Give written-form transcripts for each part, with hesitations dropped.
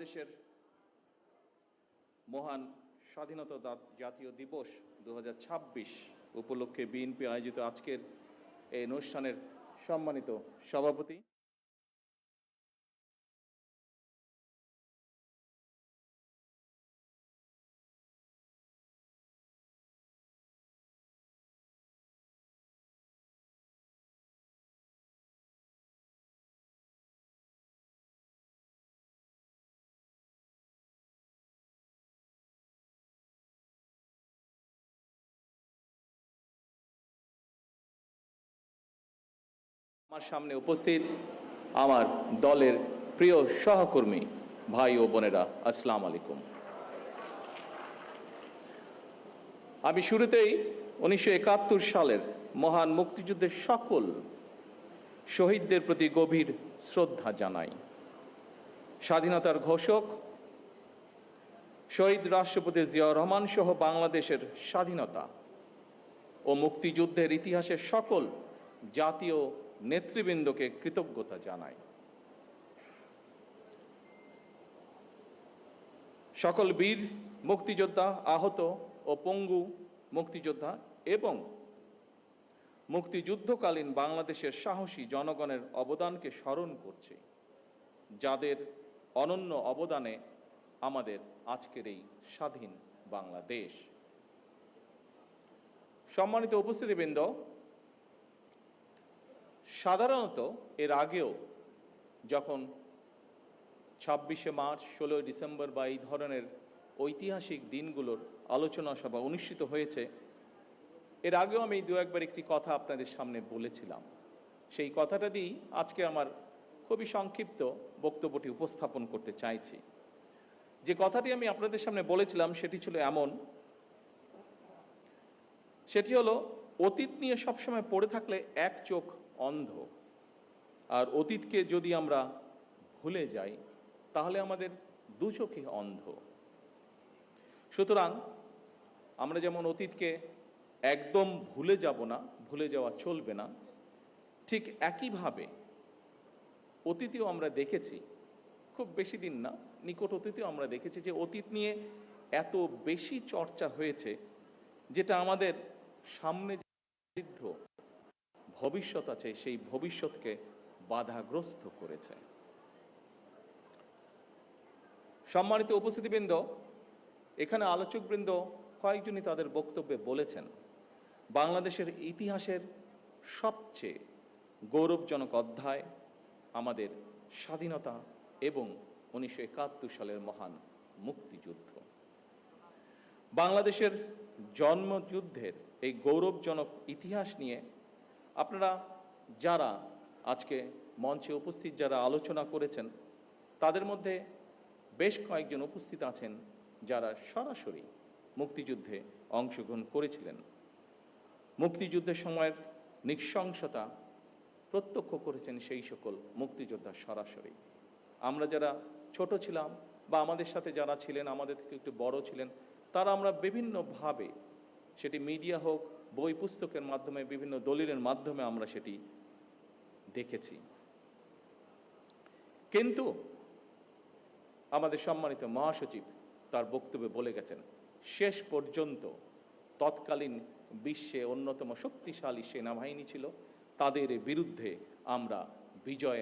বাংলাদেশের মহান স্বাধীনতা জাতীয় দিবস 2026 উপলক্ষে বিএনপি আয়োজিত আজকের এই অনুষ্ঠানের সম্মানিত সভাপতি, আমার সামনে উপস্থিত আমার দলের প্রিয় সহকর্মী ভাই ও বোনেরা, আসসালামু আলাইকুম। আমি শুরুতেই 1971 সালের মহান মুক্তিযুদ্ধের সকল শহীদদের প্রতি গভীর শ্রদ্ধা জানাই। স্বাধীনতার ঘোষক শহীদ রাষ্ট্রপতি জিয়াউর রহমান সহ বাংলাদেশের স্বাধীনতা ও মুক্তিযুদ্ধের ইতিহাসের সকল জাতীয় নেতৃবৃন্দকে কৃতজ্ঞতা জানাই। সকল বীর মুক্তিযোদ্ধা, আহত ও পঙ্গু মুক্তিযোদ্ধা এবং মুক্তিযুদ্ধকালীন বাংলাদেশের সাহসী জনগণের অবদানকে স্মরণ করছি, যাদের অনন্য অবদানে আমাদের আজকের এই স্বাধীন বাংলাদেশ। সম্মানিত উপস্থিতিবৃন্দ, সাধারণত এর আগেও যখন 26শে মার্চ, 16ই ডিসেম্বর বা এই ধরনের ঐতিহাসিক দিনগুলোর আলোচনা সভা অনুষ্ঠিত হয়েছে, এর আগেও আমি দু একবার একটি কথা আপনাদের সামনে বলেছিলাম। সেই কথাটা দিয়েই আজকে আমার খুবই সংক্ষিপ্ত বক্তব্যটি উপস্থাপন করতে চাইছি। যে কথাটি আমি আপনাদের সামনে বলেছিলাম সেটি ছিল এমন, সেটি হলো অতীত নিয়ে সবসময় পড়ে থাকলে এক চোখ অন্ধ, আর অতীতকে যদি আমরা ভুলে যাই তাহলে আমাদের দু চোখে অন্ধ। সুতরাং আমরা যেমন অতীতকে একদম ভুলে যাব না, ভুলে যাওয়া চলবে না, ঠিক একইভাবে অতীতেও আমরা দেখেছি, খুব বেশি দিন না, নিকট অতীতেও আমরা দেখেছি যে অতীত নিয়ে এত বেশি চর্চা হয়েছে যেটা আমাদের সামনে যে ভবিষ্যৎ আছে সেই ভবিষ্যৎকে বাধাগ্রস্ত করেছে। সম্মানিত উপস্থিতিবৃন্দ, এখানে আলোচকবৃন্দ কয়েকজনই তাদের বক্তব্যে বলেছেন, বাংলাদেশের ইতিহাসের সবচেয়ে গৌরবজনক অধ্যায় আমাদের স্বাধীনতা এবং 1971 সালের মহান মুক্তিযুদ্ধ। বাংলাদেশের জন্মযুদ্ধের এই গৌরবজনক ইতিহাস নিয়ে আপনারা যারা আজকে মঞ্চে উপস্থিত, যারা আলোচনা করেছেন, তাদের মধ্যে বেশ কয়েকজন উপস্থিত আছেন যারা সরাসরি মুক্তিযুদ্ধে অংশগ্রহণ করেছিলেন, মুক্তিযুদ্ধের সময়ের নৃশংসতা প্রত্যক্ষ করেছেন সেই সকল মুক্তিযোদ্ধা সরাসরি। আমরা যারা ছোট ছিলাম বা আমাদের সাথে যারা ছিলেন, আমাদের থেকে একটু বড় ছিলেন, তারা আমরা বিভিন্নভাবে, সেটি মিডিয়া হোক, বই পুস্তকের মাধ্যমে, বিভিন্ন দলিলের মাধ্যমে আমরা সেটি দেখেছি। কিন্তু আমাদের সম্মানিত মহাসচিব তার বক্তব্যে বলে গেছেন, শেষ পর্যন্ত তৎকালীন বিশ্বে অন্যতম শক্তিশালী সেনাবাহিনী ছিল, তাদের বিরুদ্ধে আমরা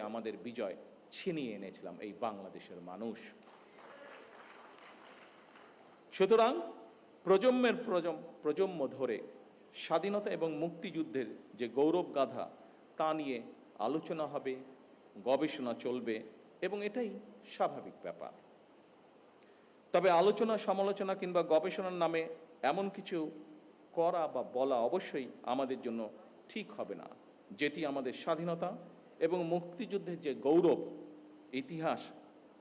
আমাদের বিজয় ছিনিয়ে এনেছিলাম এই বাংলাদেশের মানুষ। সুতরাং প্রজন্ম ধরে স্বাধীনতা এবং মুক্তিযুদ্ধের যে গৌরব গাথা তা নিয়ে আলোচনা হবে, গবেষণা চলবে এবং এটাই স্বাভাবিক ব্যাপার। তবে আলোচনা, সমালোচনা কিংবা গবেষণার নামে এমন কিছু করা বা বলা অবশ্যই আমাদের জন্য ঠিক হবে না, যেটি আমাদের স্বাধীনতা এবং মুক্তিযুদ্ধের যে গৌরব ইতিহাস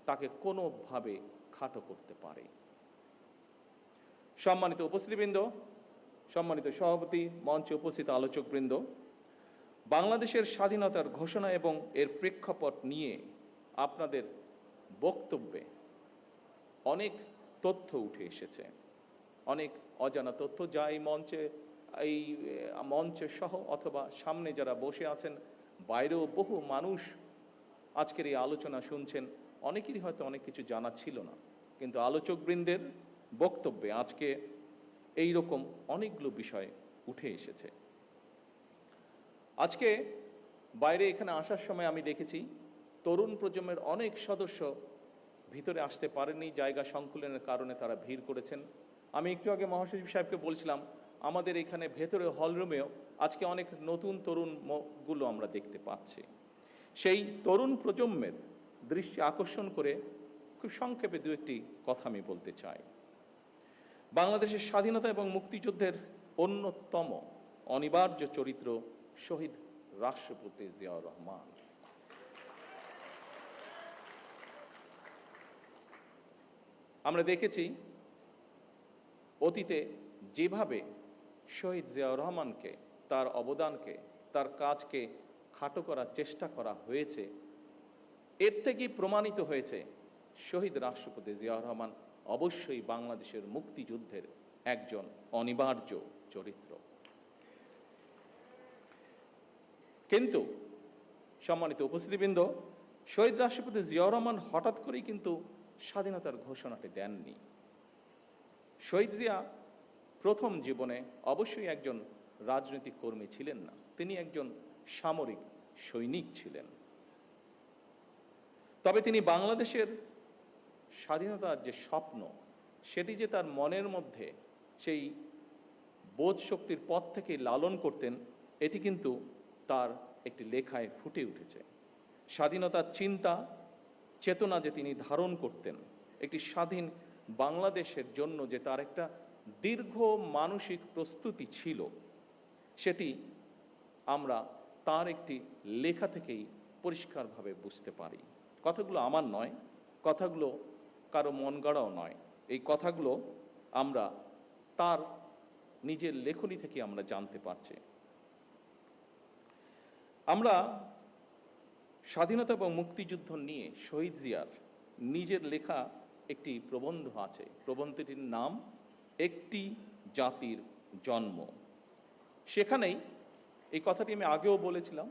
তাকে কোনোভাবে খাটো করতে পারে। সম্মানিত উপস্থিতিবৃন্দ, সম্মানিত সভাপতি, মঞ্চে উপস্থিত আলোচকবৃন্দ, বাংলাদেশের স্বাধীনতার ঘোষণা এবং এর প্রেক্ষাপট নিয়ে আপনাদের বক্তব্যে অনেক তথ্য উঠে এসেছে, অনেক অজানা তথ্য, যা এই মঞ্চে সহ অথবা সামনে যারা বসে আছেন, বাইরেও বহু মানুষ আজকের এই আলোচনা শুনছেন, অনেকেরই হয়তো অনেক কিছু জানা ছিল না, কিন্তু আলোচকবৃন্দের বক্তব্যে আজকে এই রকম অনেকগুলো বিষয় উঠে এসেছে। আজকে বাইরে এখানে আসার সময় আমি দেখেছি তরুণ প্রজন্মের অনেক সদস্য ভিতরে আসতে পারেননি, জায়গা সংকুলনের কারণে তারা ভিড় করেছেন। আমি একটু আগে মহাসচিব সাহেবকে বলছিলাম, আমাদের এখানে ভেতরে হলরুমেও আজকে অনেক নতুন তরুণগুলো আমরা দেখতে পাচ্ছি। সেই তরুণ প্রজন্মের দৃষ্টি আকর্ষণ করে খুব সংক্ষেপে দু একটি কথা আমি বলতে চাই। বাংলাদেশের স্বাধীনতা এবং মুক্তিযুদ্ধের অন্যতম অনিবার্য চরিত্র শহীদ রাষ্ট্রপতি জিয়াউর রহমান। আমরা দেখেছি অতীতে যেভাবে শহীদ জিয়াউর রহমানকে, তার অবদানকে, তার কাজকে খাটো করার চেষ্টা করা হয়েছে, এর থেকেই প্রমাণিত হয়েছে শহীদ রাষ্ট্রপতি জিয়াউর রহমান অবশ্যই বাংলাদেশের মুক্তিযুদ্ধের একজন অনিবার্য চরিত্র। কিন্তু সম্মানিত উপস্থিতিবৃন্দ, শহীদ রাষ্ট্রপতি জিয়াউর রহমান হঠাৎ করেই কিন্তু স্বাধীনতার ঘোষণাটি দেননি। শহীদ জিয়া প্রথম জীবনে অবশ্যই একজন রাজনৈতিক কর্মী ছিলেন না, তিনি একজন সামরিক সৈনিক ছিলেন। তবে তিনি বাংলাদেশের স্বাধীনতার যে স্বপ্ন, সেটি যে তার মনের মধ্যে সেই বোধ শক্তির পথ থেকে লালন করতেন, এটি কিন্তু তার একটি লেখায় ফুটে উঠেছে। স্বাধীনতার চিন্তা চেতনা যে তিনি ধারণ করতেন, একটি স্বাধীন বাংলাদেশের জন্য যে তার একটা দীর্ঘ মানসিক প্রস্তুতি ছিল, সেটি আমরা তার একটি লেখা থেকেই পরিষ্কারভাবে বুঝতে পারি। কথাগুলো আমার নয়, কথাগুলো কারো মন গড়াও নয়, এই কথাগুলো আমরা তার নিজের লেখনী থেকে আমরা জানতে পারছি। আমরা স্বাধীনতা এবং মুক্তিযুদ্ধ নিয়ে শহীদ জিয়ার নিজের লেখা একটি প্রবন্ধ আছে। প্রবন্ধটির নাম একটি জাতির জন্ম। সেখানেই এই কথাটি আমি আগেও বলেছিলাম,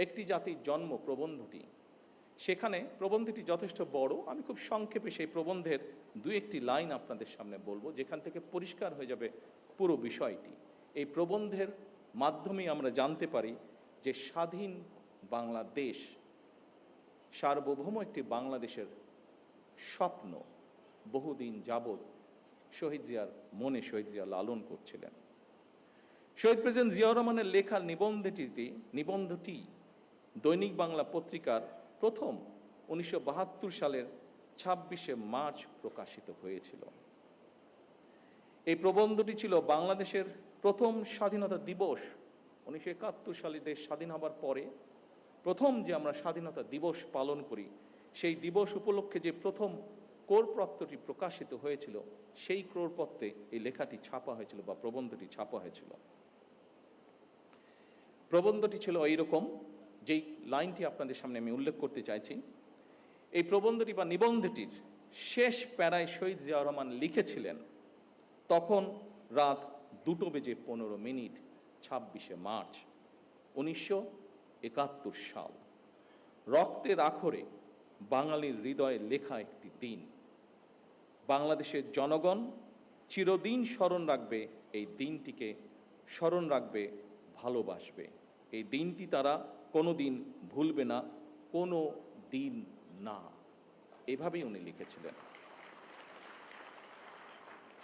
একটি জাতির জন্ম প্রবন্ধটি, সেখানে প্রবন্ধটি যথেষ্ট বড়। আমি খুব সংক্ষেপে সেই প্রবন্ধের দু একটি লাইন আপনাদের সামনে বলবো, যেখান থেকে পরিষ্কার হয়ে যাবে পুরো বিষয়টি। এই প্রবন্ধের মাধ্যমেই আমরা জানতে পারি যে স্বাধীন বাংলাদেশ, সার্বভৌম একটি বাংলাদেশের স্বপ্ন বহুদিন যাবৎ শহীদ জিয়ার মনে শহীদ জিয়া লালন করছিলেন। শহীদ প্রেসিডেন্ট জিয়াউর রহমানের লেখা নিবন্ধটি দৈনিক বাংলা পত্রিকার প্রথম 1972 সালের 26শে মার্চ প্রকাশিত হয়েছিল। এই প্রবন্ধটি ছিল বাংলাদেশের প্রথম স্বাধীনতা দিবস। 1971 সালে দেশ স্বাধীন হবার পরে প্রথম যে আমরা স্বাধীনতা দিবস পালন করি, সেই দিবস উপলক্ষে যে প্রথম ক্রোড়পত্রটি প্রকাশিত হয়েছিল, সেই ক্রোড়পত্রে এই লেখাটি ছাপা হয়েছিল বা প্রবন্ধটি ছাপা হয়েছিল। প্রবন্ধটি ছিল এইরকম, যেই লাইনটি আপনাদের সামনে আমি উল্লেখ করতে চাইছি। এই প্রবন্ধটি বা নিবন্ধটির শেষ প্যারায় শহীদ জিয়াউর রহমান লিখেছিলেন, তখন রাত 2:15 26শে মার্চ 1971 সাল। রক্তের আখরে বাঙালির হৃদয়ে লেখা একটি দিন। বাংলাদেশের জনগণ চিরদিন স্মরণ রাখবে এই দিনটিকে, স্মরণ রাখবে, ভালোবাসবে। এই দিনটি তারা কোনো দিন ভুলবে না, কোনো দিন না। এভাবেই উনি লিখেছিলেন।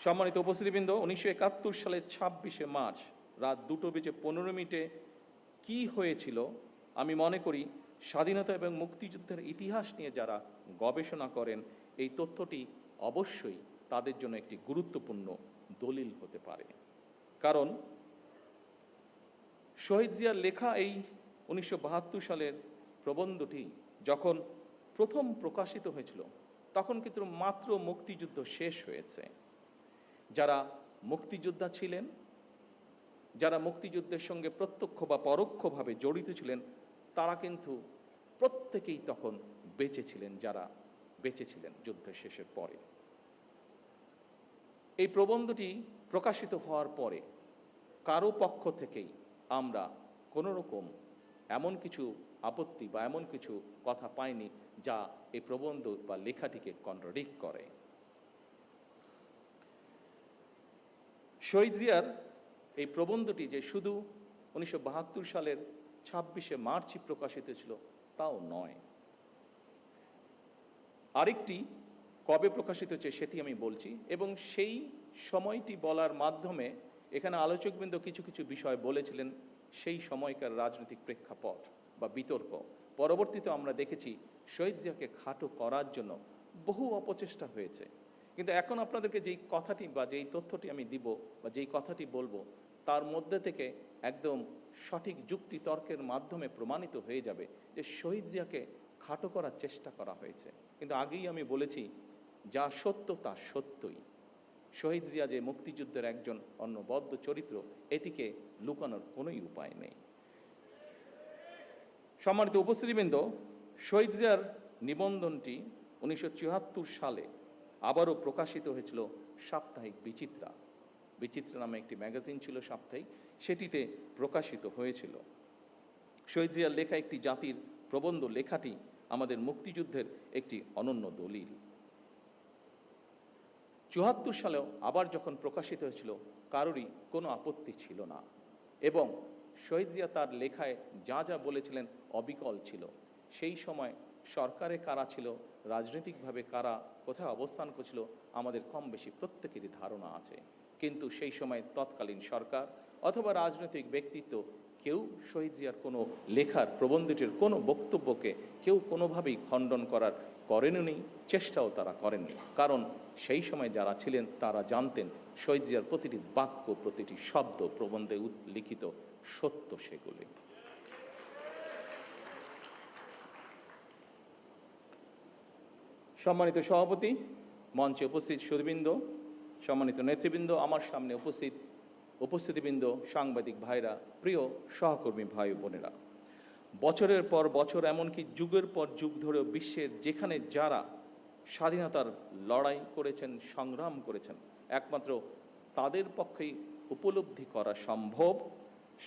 সম্মানিত উপস্থিতিবৃন্দ, 1971 সালের 26শে মার্চ রাত 2:15 কি হয়েছিল, আমি মনে করি স্বাধীনতা এবং মুক্তিযুদ্ধের ইতিহাস নিয়ে যারা গবেষণা করেন, এই তথ্যটি অবশ্যই তাদের জন্য একটি গুরুত্বপূর্ণ দলিল হতে পারে। কারণ শহীদ জিয়ার লেখা এই 1972 সালের প্রবন্ধটি যখন প্রথম প্রকাশিত হয়েছিল, তখন কিন্তু মাত্র মুক্তিযুদ্ধ শেষ হয়েছে। যারা মুক্তিযোদ্ধা ছিলেন, যারা মুক্তিযুদ্ধের সঙ্গে প্রত্যক্ষ বা পরোক্ষভাবে জড়িত ছিলেন, তারা কিন্তু প্রত্যেকেই তখন বেঁচে ছিলেন, যারা বেঁচে ছিলেন যুদ্ধের শেষের পরে। এই প্রবন্ধটি প্রকাশিত হওয়ার পরে কারো পক্ষ থেকেই আমরা কোনো রকম এমন কিছু আপত্তি বা এমন কিছু কথা পাইনি যা এই প্রবন্ধ বা লেখাটিকে কন্ট্রাডিক্ট করে। শহীদ জিয়ার এই প্রবন্ধটি যে শুধু 1972 সালের 26শে মার্চই প্রকাশিত ছিল তাও নয়, আরেকটি কবে প্রকাশিত হচ্ছে সেটি আমি বলছি, এবং সেই সময়টি বলার মাধ্যমে এখানে আলোচকবৃন্দ কিছু কিছু বিষয় বলেছিলেন সেই সময়কার রাজনৈতিক প্রেক্ষাপট বা বিতর্ক। পরবর্তীতে আমরা দেখেছি শহীদ জিয়াকে খাটো করার জন্য বহু অপচেষ্টা হয়েছে, কিন্তু এখন আপনাদেরকে যেই কথাটি বা যেই তথ্যটি আমি দিব বা যেই কথাটি বলবো তার মধ্যে থেকে একদম সঠিক যুক্তি তর্কের মাধ্যমে প্রমাণিত হয়ে যাবে যে শহীদ জিয়াকে খাটো করার চেষ্টা করা হয়েছে। কিন্তু আগেই আমি বলেছি যা সত্য তা সত্যই। শহীদ জিয়া যে মুক্তিযুদ্ধের একজন অনবদ্য চরিত্র, এটিকে লুকানোর কোনোই উপায় নেই। সম্মানিত উপস্থিতিবৃন্দ, শহীদ জিয়ার নিবন্ধনটি 1974 সালে আবারও প্রকাশিত হয়েছিল সাপ্তাহিক বিচিত্রা। বিচিত্রা নামে একটি ম্যাগাজিন ছিল সাপ্তাহিক, সেটিতে প্রকাশিত হয়েছিল। শহীদ জিয়ার লেখা একটি জাতির প্রবন্ধ লেখাটি আমাদের মুক্তিযুদ্ধের একটি অনন্য দলিল। 74 সালেও আবার যখন প্রকাশিত হয়েছিল কারোরই কোনো আপত্তি ছিল না, এবং শহীদ জিয়া তার লেখায় যা যা বলেছিলেন অবিকল ছিল। সেই সময় সরকারে কারা ছিল, রাজনৈতিকভাবে কারা কোথায় অবস্থান করছিল, আমাদের কম বেশি প্রত্যেকেরই ধারণা আছে। কিন্তু সেই সময় তৎকালীন সরকার অথবা রাজনৈতিক ব্যক্তিত্ব কেউ শহীদ জিয়ার কোনো লেখার প্রবন্ধটির কোনো বক্তব্যকে কেউ কোনোভাবেই খণ্ডন করেননি, চেষ্টাও তারা করেননি। কারণ সেই সময় যারা ছিলেন তারা জানতেন শহীদ জিয়ার প্রতিটি বাক্য, প্রতিটি শব্দ প্রবন্ধে লিখিত সত্য সেগুলি। সম্মানিত সভাপতি, মঞ্চে উপস্থিত সুধীবৃন্দ, সম্মানিত নেতৃবৃন্দ, আমার সামনে উপস্থিতিবৃন্দ, সাংবাদিক ভাইরা, প্রিয় সহকর্মী ভাই বোনেরা, বছরের পর বছর, এমনকি যুগের পর যুগ ধরেও বিশ্বের যেখানে যারা স্বাধীনতার লড়াই করেছেন, সংগ্রাম করেছেন, একমাত্র তাদের পক্ষেই উপলব্ধি করা সম্ভব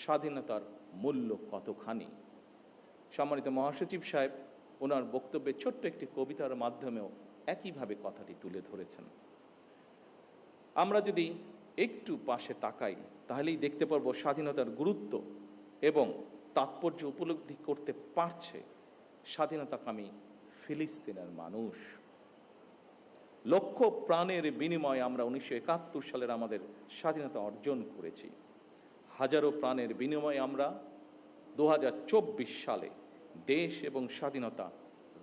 স্বাধীনতার মূল্য কতখানি। সম্মানিত মহাসচিব সাহেব ওনার বক্তব্যে ছোট্ট একটি কবিতার মাধ্যমেও একইভাবে কথাটি তুলে ধরেছেন। আমরা যদি একটু পাশে তাকাই তাহলেই দেখতে পারবো স্বাধীনতার গুরুত্ব এবং তাৎপর্য উপলব্ধি করতে পারছে স্বাধীনতাকামী ফিলিস্তিনের মানুষ। লক্ষ প্রাণের বিনিময়ে আমরা 1971 সালের আমাদের স্বাধীনতা অর্জন করেছি। হাজারো প্রাণের বিনিময়ে আমরা 2024 সালে দেশ এবং স্বাধীনতা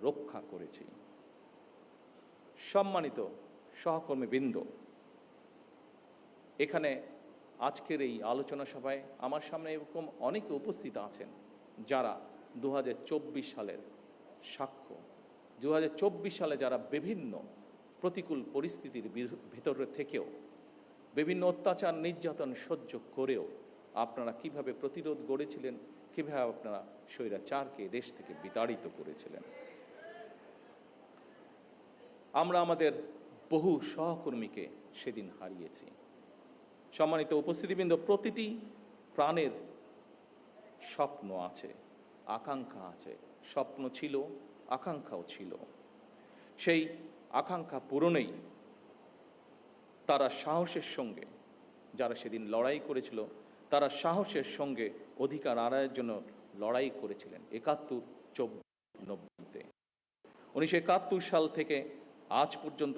রক্ষা করেছি। সম্মানিত সহকর্মীবৃন্দ, এখানে আজকের এই আলোচনা সভায় আমার সামনে এরকম অনেকে উপস্থিত আছেন যারা 2024 সালের সাক্ষ্য। 2024 সালে যারা বিভিন্ন প্রতিকূল পরিস্থিতির ভিতরে থেকেও, বিভিন্ন অত্যাচার নির্যাতন সহ্য করেও আপনারা কিভাবে প্রতিরোধ গড়েছিলেন, কিভাবে আপনারা স্বৈরাচারকে দেশ থেকে বিতাড়িত করেছিলেন। আমরা আমাদের বহু সহকর্মীকে সেদিন হারিয়েছি। সম্মানিত উপস্থিতিবৃন্দ, প্রতিটি প্রাণের স্বপ্ন আছে, আকাঙ্ক্ষা আছে। স্বপ্ন ছিল, আকাঙ্ক্ষাও ছিল। সেই আকাঙ্ক্ষা পূরণেই তারা সাহসের সঙ্গে, যারা সেদিন লড়াই করেছিল, তারা সাহসের সঙ্গে অধিকার আদায়ের জন্য লড়াই করেছিলেন 71, 24, 90-তে। 1971 সাল থেকে আজ পর্যন্ত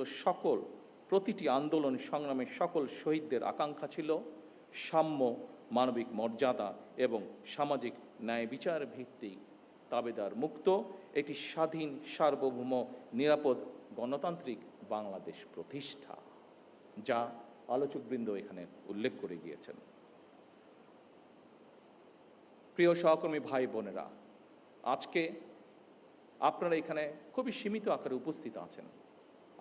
প্রতিটি আন্দোলন সংগ্রামের সকল শহীদদের আকাঙ্ক্ষা ছিল সাম্য, মানবিক মর্যাদা এবং সামাজিক ন্যায় বিচার ভিত্তিক তাবেদার মুক্ত একটি স্বাধীন, সার্বভৌম, নিরাপদ, গণতান্ত্রিক বাংলাদেশ প্রতিষ্ঠা, যা আলোচকবৃন্দ এখানে উল্লেখ করে গিয়েছেন। প্রিয় সহকর্মী ভাই বোনেরা, আজকে আপনারা এখানে খুবই সীমিত আকারে উপস্থিত আছেন।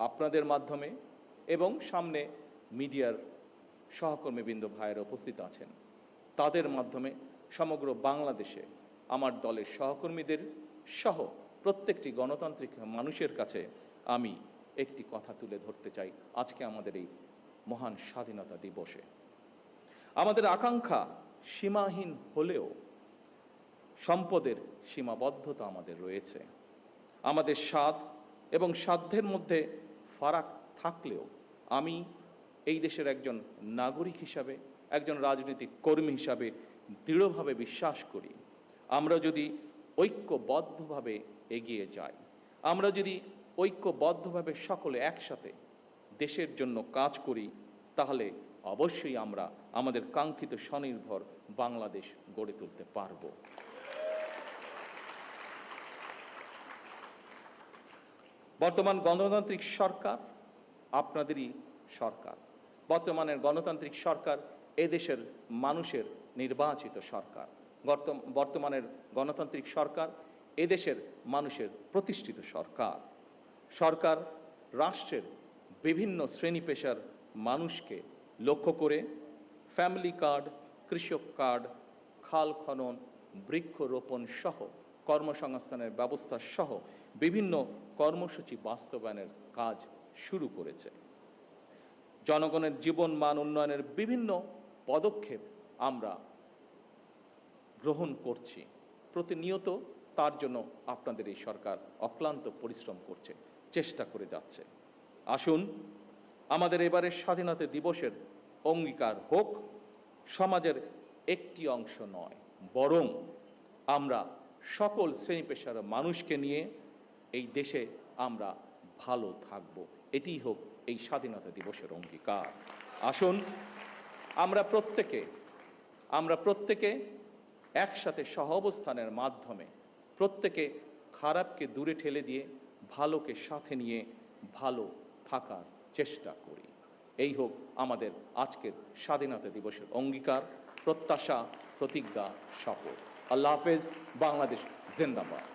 আপনাদের মাধ্যমে এবং সামনে মিডিয়ার সহকর্মীবৃন্দ ভাইয়েরা উপস্থিত আছেন, তাদের মাধ্যমে সমগ্র বাংলাদেশে আমার দলের সহকর্মীদের সহ প্রত্যেকটি গণতান্ত্রিক মানুষের কাছে আমি একটি কথা তুলে ধরতে চাই। আজকে আমাদের এই মহান স্বাধীনতা দিবসে আমাদের আকাঙ্ক্ষা সীমাহীন হলেও সম্পদের সীমাবদ্ধতা আমাদের রয়েছে। আমাদের স্বাদ, এবং সাধ্যের মধ্যে ফারাক থাকলেও আমি এই দেশের একজন নাগরিক হিসাবে, একজন রাজনৈতিক কর্মী হিসাবে দৃঢ়ভাবে বিশ্বাস করি, আমরা যদি ঐক্যবদ্ধভাবে এগিয়ে যাই, আমরা যদি ঐক্যবদ্ধভাবে সকলে একসাথে দেশের জন্য কাজ করি, তাহলে অবশ্যই আমরা আমাদের কাঙ্ক্ষিত স্বনির্ভর বাংলাদেশ গড়ে তুলতে পারব। বর্তমান গণতান্ত্রিক সরকার আপনাদেরই সরকার। বর্তমানের গণতান্ত্রিক সরকার এদেশের মানুষের নির্বাচিত সরকার। বর্তমানের গণতান্ত্রিক সরকার এদেশের মানুষের প্রতিষ্ঠিত সরকার। সরকার রাষ্ট্রের বিভিন্ন শ্রেণী পেশার মানুষকে লক্ষ্য করে ফ্যামিলি কার্ড, কৃষক কার্ড, খাল খনন, বৃক্ষরোপণ সহ কর্মসংস্থানের ব্যবস্থা সহ বিভিন্ন কর্মসূচি বাস্তবায়নের কাজ শুরু করেছে। জনগণের জীবন মান উন্নয়নের বিভিন্ন পদক্ষেপ আমরা গ্রহণ করছি। প্রতিনিয়ত তার জন্য আপনাদের এই সরকার অক্লান্ত পরিশ্রম করছে, চেষ্টা করে যাচ্ছে। আসুন আমাদের এবারের স্বাধীনতা দিবসের অঙ্গীকার হোক সমাজের একটি অংশ নয়, বরং আমরা সকল শ্রেণী পেশার মানুষকে নিয়ে এই দেশে আমরা ভালো থাকব। এটিই হোক এই স্বাধীনতা দিবসের অঙ্গীকার। আসুন আমরা প্রত্যেকে একসাথে সহাবস্থানের মাধ্যমে প্রত্যেকে খারাপকে দূরে ঠেলে দিয়ে ভালোকে সাথে নিয়ে ভালো থাকার চেষ্টা করি। এই হোক আমাদের আজকের স্বাধীনতা দিবসের অঙ্গীকার, প্রত্যাশা, প্রতিজ্ঞা, শপথ। আল্লাহ হাফেজ। বাংলাদেশ জিন্দাবাদ।